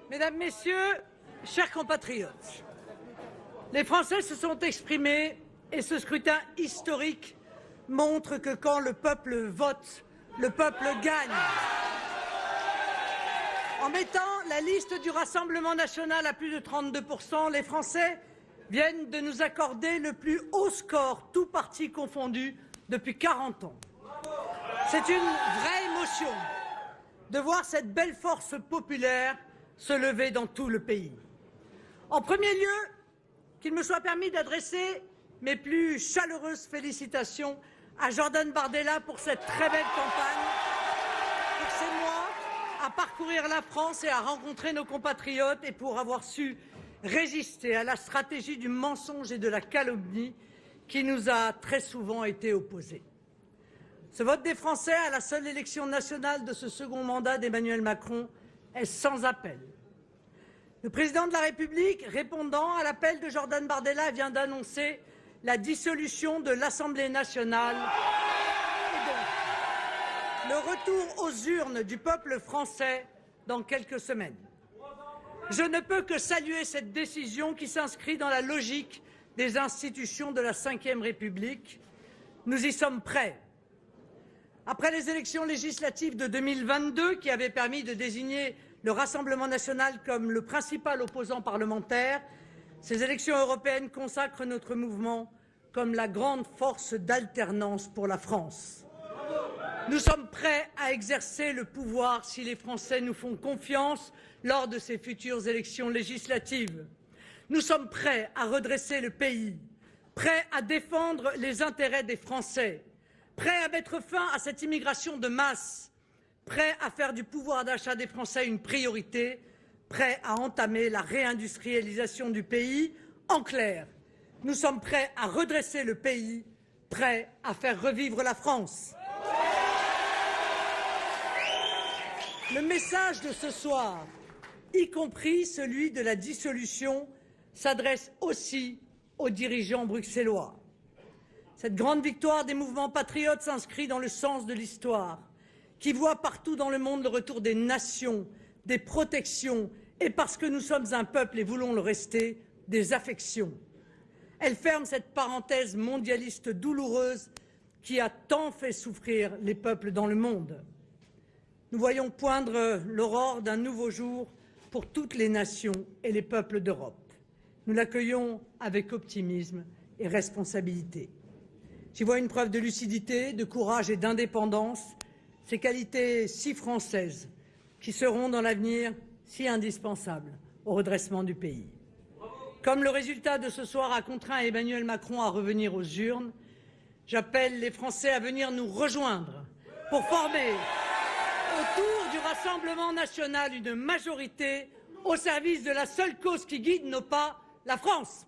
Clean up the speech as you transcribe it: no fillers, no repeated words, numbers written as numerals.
Mesdames, Messieurs, chers compatriotes, les Français se sont exprimés et ce scrutin historique montre que quand le peuple vote, le peuple gagne. En mettant la liste du Rassemblement national à plus de 32%, les Français viennent de nous accorder le plus haut score, tous partis confondus, depuis 40 ans. C'est une vraie émotion de voir cette belle force populaire se lever dans tout le pays. En premier lieu, qu'il me soit permis d'adresser mes plus chaleureuses félicitations à Jordan Bardella pour cette très belle campagne, pour ces mois à parcourir la France et à rencontrer nos compatriotes et pour avoir su résister à la stratégie du mensonge et de la calomnie qui nous a très souvent été opposée. Ce vote des Français à la seule élection nationale de ce second mandat d'Emmanuel Macron est sans appel. Le président de la République, répondant à l'appel de Jordan Bardella, vient d'annoncer la dissolution de l'Assemblée nationale et donc le retour aux urnes du peuple français dans quelques semaines. Je ne peux que saluer cette décision qui s'inscrit dans la logique des institutions de la Ve République. Nous y sommes prêts. Après les élections législatives de 2022, qui avaient permis de désigner le Rassemblement national comme le principal opposant parlementaire, ces élections européennes consacrent notre mouvement comme la grande force d'alternance pour la France. Nous sommes prêts à exercer le pouvoir si les Français nous font confiance lors de ces futures élections législatives. Nous sommes prêts à redresser le pays, prêts à défendre les intérêts des Français, prêts à mettre fin à cette immigration de masse, prêts à faire du pouvoir d'achat des Français une priorité, prêts à entamer la réindustrialisation du pays. En clair, nous sommes prêts à redresser le pays, prêts à faire revivre la France. Le message de ce soir, y compris celui de la dissolution, s'adresse aussi aux dirigeants bruxellois. Cette grande victoire des mouvements patriotes s'inscrit dans le sens de l'histoire, qui voit partout dans le monde le retour des nations, des protections et, parce que nous sommes un peuple et voulons le rester, des affections. Elle ferme cette parenthèse mondialiste douloureuse qui a tant fait souffrir les peuples dans le monde. Nous voyons poindre l'aurore d'un nouveau jour pour toutes les nations et les peuples d'Europe. Nous l'accueillons avec optimisme et responsabilité. J'y vois une preuve de lucidité, de courage et d'indépendance, ces qualités si françaises qui seront dans l'avenir si indispensables au redressement du pays. Comme le résultat de ce soir a contraint Emmanuel Macron à revenir aux urnes, j'appelle les Français à venir nous rejoindre pour former autour du Rassemblement national une majorité au service de la seule cause qui guide nos pas, la France.